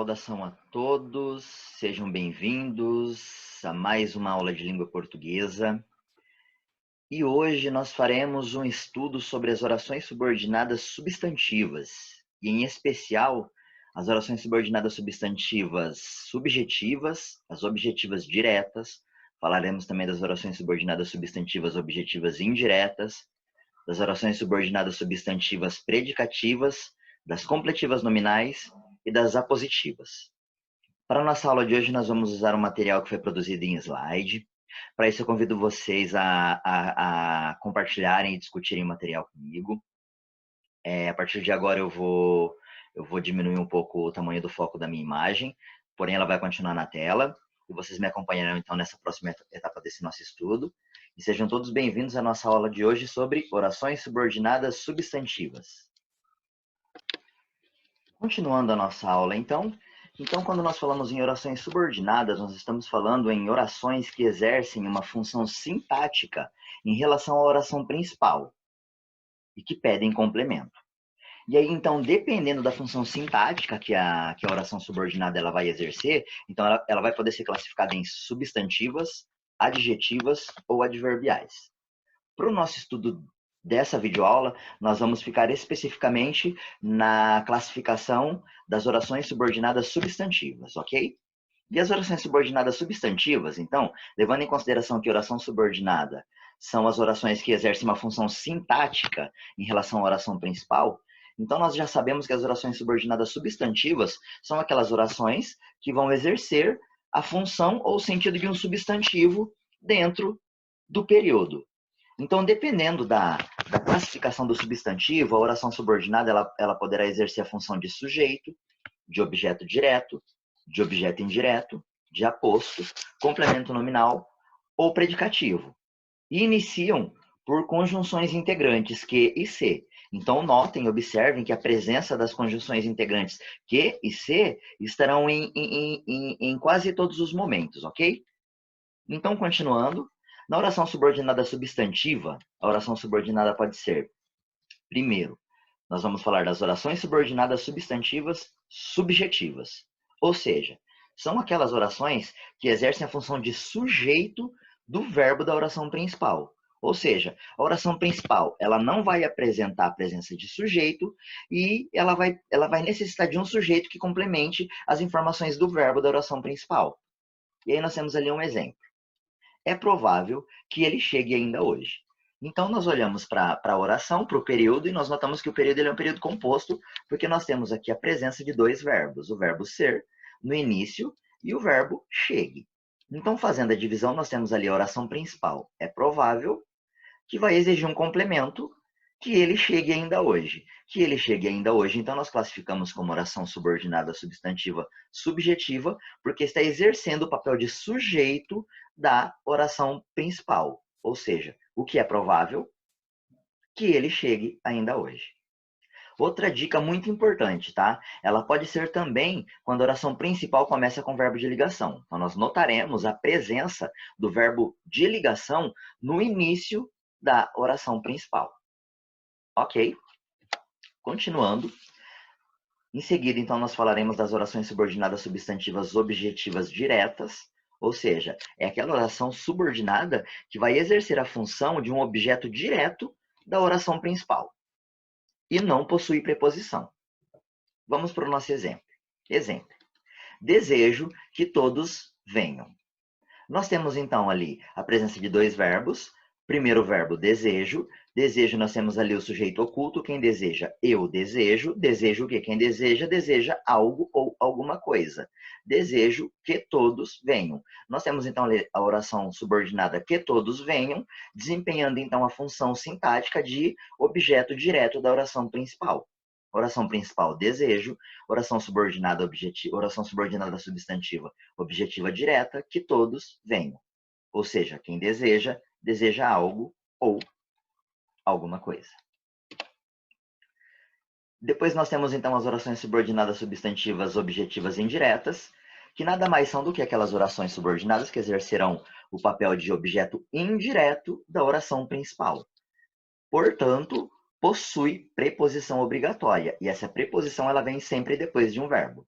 Saudação a todos, sejam bem-vindos a mais uma aula de língua portuguesa. E hoje nós faremos um estudo sobre as orações subordinadas substantivas, e em especial as orações subordinadas substantivas subjetivas, as objetivas diretas. Falaremos também das orações subordinadas substantivas objetivas indiretas, das orações subordinadas substantivas predicativas, das completivas nominais e das apositivas. Para a nossa aula de hoje, nós vamos usar um material que foi produzido em slide. Para isso, eu convido vocês a compartilharem e discutirem o material comigo. A partir de agora, eu vou diminuir um pouco o tamanho do foco da minha imagem, porém, ela vai continuar na tela. E vocês me acompanharão, então, nessa próxima etapa desse nosso estudo. E sejam todos bem-vindos à nossa aula de hoje sobre orações subordinadas substantivas. Continuando a nossa aula, então, quando nós falamos em orações subordinadas, nós estamos falando em orações que exercem uma função sintática em relação à oração principal e que pedem complemento. E aí, então, dependendo da função sintática que a oração subordinada ela vai exercer, então ela vai poder ser classificada em substantivas, adjetivas ou adverbiais. Para o nosso estudo dessa videoaula, nós vamos ficar especificamente na classificação das orações subordinadas substantivas, ok? E as orações subordinadas substantivas, então, levando em consideração que oração subordinada são as orações que exercem uma função sintática em relação à oração principal, então nós já sabemos que as orações subordinadas substantivas são aquelas orações que vão exercer a função ou sentido de um substantivo dentro do período. Então, dependendo da classificação do substantivo, a oração subordinada ela poderá exercer a função de sujeito, de objeto direto, de objeto indireto, de aposto, complemento nominal ou predicativo. E iniciam por conjunções integrantes que e se. Então, notem, observem que a presença das conjunções integrantes que e se estarão em quase todos os momentos, ok? Então, continuando, na oração subordinada substantiva, a oração subordinada pode ser, primeiro, nós vamos falar das orações subordinadas substantivas subjetivas. Ou seja, são aquelas orações que exercem a função de sujeito do verbo da oração principal. Ou seja, a oração principal ela não vai apresentar a presença de sujeito e ela vai necessitar de um sujeito que complemente as informações do verbo da oração principal. E aí nós temos ali um exemplo. É provável que ele chegue ainda hoje. Então, nós olhamos para a oração, para o período, e nós notamos que o período ele é um período composto, porque nós temos aqui a presença de dois verbos, o verbo ser, no início, e o verbo chegue. Então, fazendo a divisão, nós temos ali a oração principal. É provável que vai exigir um complemento, que ele chegue ainda hoje. Que ele chegue ainda hoje, então nós classificamos como oração subordinada substantiva subjetiva, porque está exercendo o papel de sujeito da oração principal. Ou seja, o que é provável que ele chegue ainda hoje. Outra dica muito importante, tá? Ela pode ser também quando a oração principal começa com verbo de ligação. Então, nós notaremos a presença do verbo de ligação no início da oração principal. Ok? Continuando. Em seguida, então, nós falaremos das orações subordinadas substantivas objetivas diretas, ou seja, é aquela oração subordinada que vai exercer a função de um objeto direto da oração principal e não possui preposição. Vamos para o nosso exemplo. Exemplo. Desejo que todos venham. Nós temos, então, ali a presença de dois verbos. Primeiro verbo, desejo. Desejo, nós temos ali o sujeito oculto. Quem deseja, eu desejo. Desejo o quê? Quem deseja algo ou alguma coisa. Desejo que todos venham. Nós temos, então, a oração subordinada que todos venham, desempenhando, então, a função sintática de objeto direto da oração principal. Oração principal, desejo. Oração subordinada substantiva, objetiva direta, que todos venham. Ou seja, quem deseja algo ou alguma coisa. Depois nós temos, então, as orações subordinadas substantivas objetivas indiretas, que nada mais são do que aquelas orações subordinadas que exercerão o papel de objeto indireto da oração principal. Portanto, possui preposição obrigatória, e essa preposição ela vem sempre depois de um verbo.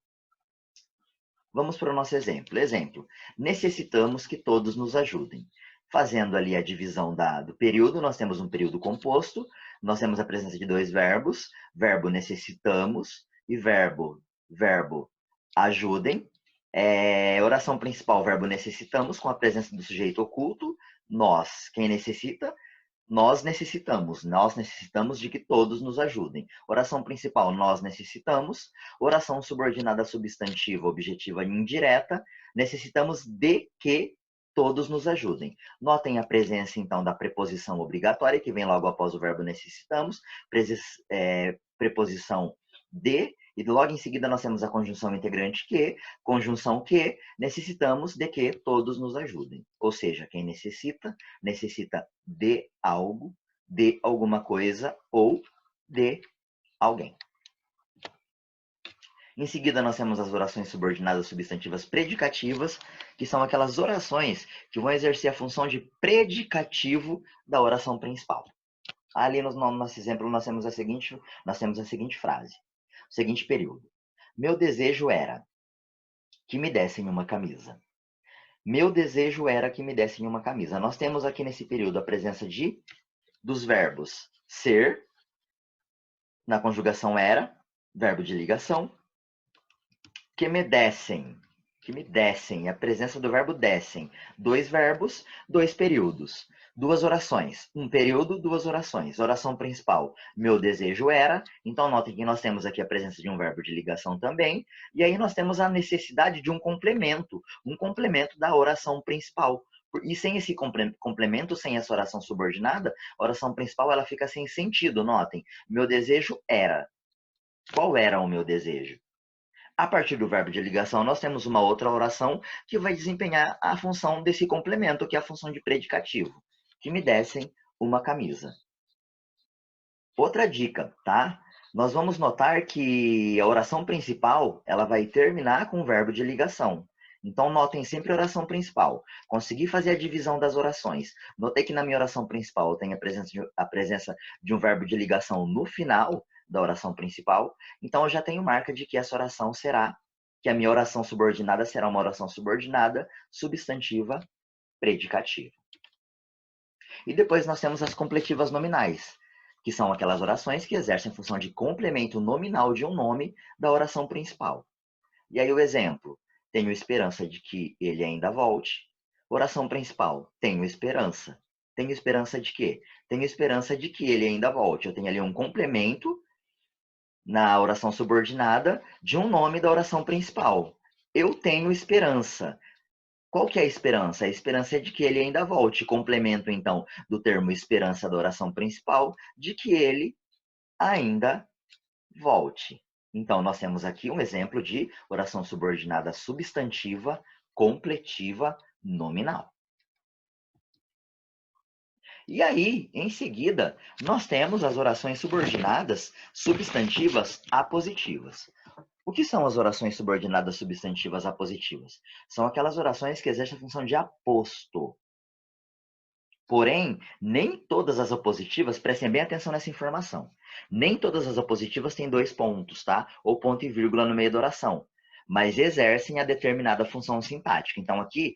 Vamos para o nosso exemplo. Exemplo, necessitamos que todos nos ajudem. Fazendo ali a divisão do período, nós temos um período composto, nós temos a presença de dois verbos, verbo necessitamos e verbo ajudem. Oração principal, verbo necessitamos, com a presença do sujeito oculto, nós, quem necessita, nós necessitamos de que todos nos ajudem. Oração principal, nós necessitamos. Oração subordinada substantiva, objetiva e indireta, necessitamos de que todos nos ajudem. Notem a presença, então, da preposição obrigatória, que vem logo após o verbo necessitamos, preposição de, e logo em seguida nós temos a conjunção integrante que, conjunção que, necessitamos de que todos nos ajudem. Ou seja, quem necessita de algo, de alguma coisa ou de alguém. Em seguida, nós temos as orações subordinadas substantivas predicativas, que são aquelas orações que vão exercer a função de predicativo da oração principal. Ali no nosso exemplo, nós temos a seguinte frase, o seguinte período. Meu desejo era que me dessem uma camisa. Meu desejo era que me dessem uma camisa. Nós temos aqui nesse período a presença dos verbos ser, na conjugação era, verbo de ligação, que me dessem, a presença do verbo dessem. Dois verbos, dois períodos. Duas orações. Um período, duas orações. Oração principal, meu desejo era. Então, notem que nós temos aqui a presença de um verbo de ligação também. E aí nós temos a necessidade de um complemento da oração principal. E sem esse complemento, sem essa oração subordinada, a oração principal ela fica sem sentido, notem. Meu desejo era. Qual era o meu desejo? A partir do verbo de ligação, nós temos uma outra oração que vai desempenhar a função desse complemento, que é a função de predicativo. Que me dessem uma camisa. Outra dica, tá? Nós vamos notar que a oração principal, ela vai terminar com o verbo de ligação. Então, notem sempre a oração principal. Consegui fazer a divisão das orações. Notei que na minha oração principal eu tenho a presença de um verbo de ligação no final da oração principal. Então, eu já tenho marca de que essa oração que a minha oração subordinada será uma oração subordinada, substantiva, predicativa. E depois nós temos as completivas nominais, que são aquelas orações que exercem função de complemento nominal de um nome da oração principal. E aí o exemplo, tenho esperança de que ele ainda volte. Oração principal, tenho esperança. Tenho esperança de quê? Tenho esperança de que ele ainda volte. Eu tenho ali um complemento na oração subordinada de um nome da oração principal. Eu tenho esperança. Qual que é a esperança? A esperança é de que ele ainda volte. Complemento, então, do termo esperança da oração principal, de que ele ainda volte. Então, nós temos aqui um exemplo de oração subordinada substantiva, completiva, nominal. E aí, em seguida, nós temos as orações subordinadas substantivas apositivas. O que são as orações subordinadas substantivas apositivas? São aquelas orações que exercem a função de aposto. Porém, nem todas as apositivas, prestem bem atenção nessa informação, nem todas as apositivas têm dois pontos, tá? Ou ponto e vírgula no meio da oração, mas exercem a determinada função sintática. Então, aqui,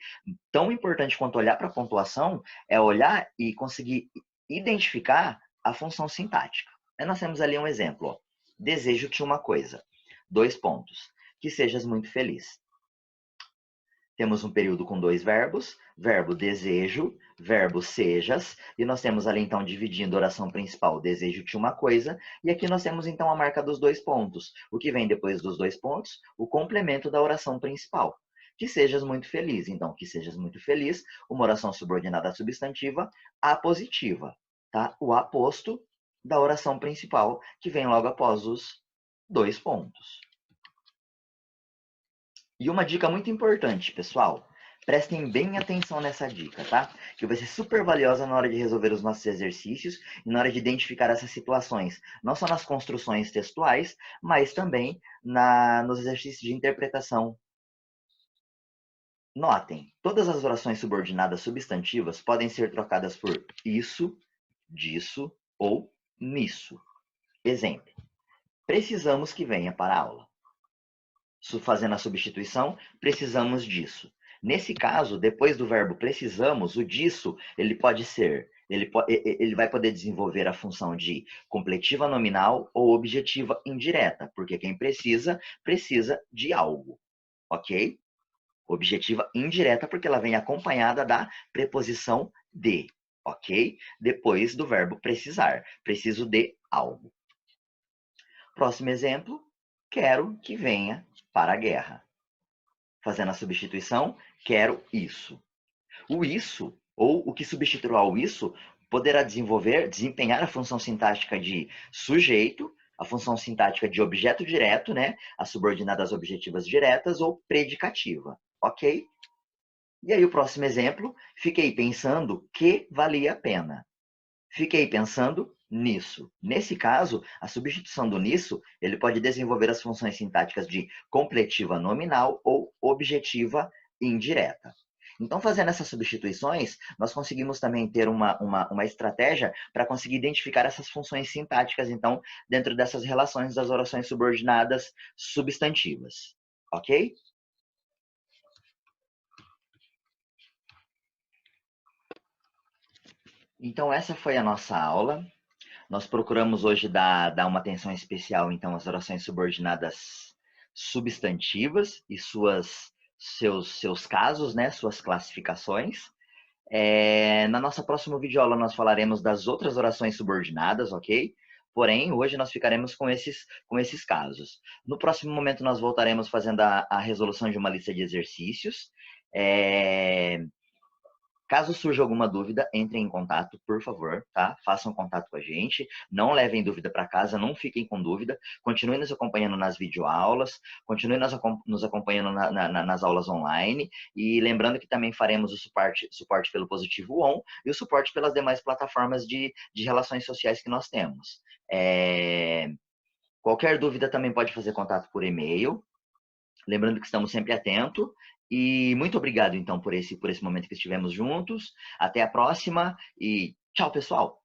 tão importante quanto olhar para a pontuação é olhar e conseguir identificar a função sintática. Aí nós temos ali um exemplo, ó. Desejo-te uma coisa. Dois pontos. Que sejas muito feliz. Temos um período com dois verbos, verbo desejo, verbo sejas, e nós temos ali então dividindo a oração principal, desejo-te uma coisa, e aqui nós temos então a marca dos dois pontos. O que vem depois dos dois pontos? O complemento da oração principal. Que sejas muito feliz. Então, que sejas muito feliz, uma oração subordinada substantiva apositiva, tá? O aposto da oração principal, que vem logo após os dois pontos. E uma dica muito importante, pessoal. Prestem bem atenção nessa dica, tá? Que vai ser super valiosa na hora de resolver os nossos exercícios e na hora de identificar essas situações. Não só nas construções textuais, mas também nos exercícios de interpretação. Notem, todas as orações subordinadas substantivas podem ser trocadas por isso, disso ou nisso. Exemplo. Precisamos que venha para a aula. fazendo a substituição, precisamos disso. Nesse caso, depois do verbo precisamos, o disso, ele pode ser, ele vai poder desenvolver a função de completiva nominal ou objetiva indireta, porque quem precisa, precisa de algo, ok? Objetiva indireta, porque ela vem acompanhada da preposição de, ok? Depois do verbo precisar, preciso de algo. Próximo exemplo, quero que venha para a guerra. Fazendo a substituição, quero isso. O isso, ou o que substituirá o isso, poderá desempenhar a função sintática de sujeito, a função sintática de objeto direto, né? A subordinada às objetivas diretas, ou predicativa, ok? E aí o próximo exemplo, fiquei pensando que valia a pena. Fiquei pensando nisso. Nesse caso, a substituição do nisso, ele pode desenvolver as funções sintáticas de completiva nominal ou objetiva indireta. Então, fazendo essas substituições, nós conseguimos também ter uma estratégia para conseguir identificar essas funções sintáticas, então, dentro dessas relações das orações subordinadas substantivas. Ok? Então, essa foi a nossa aula. Nós procuramos hoje dar uma atenção especial, então, às orações subordinadas substantivas e seus casos, né, suas classificações. Na nossa próxima videoaula, nós falaremos das outras orações subordinadas, ok? Porém, hoje nós ficaremos com esses casos. No próximo momento, nós voltaremos fazendo a resolução de uma lista de exercícios. Caso surja alguma dúvida, entrem em contato, por favor, tá? Façam contato com a gente, não levem dúvida para casa, não fiquem com dúvida, continuem nos acompanhando nas videoaulas, continuem nos acompanhando nas aulas online, e lembrando que também faremos o suporte pelo Positivo On e o suporte pelas demais plataformas de relações sociais que nós temos. Qualquer dúvida também pode fazer contato por e-mail, lembrando que estamos sempre atentos. E muito obrigado, então, por esse momento que estivemos juntos. Até a próxima e tchau, pessoal!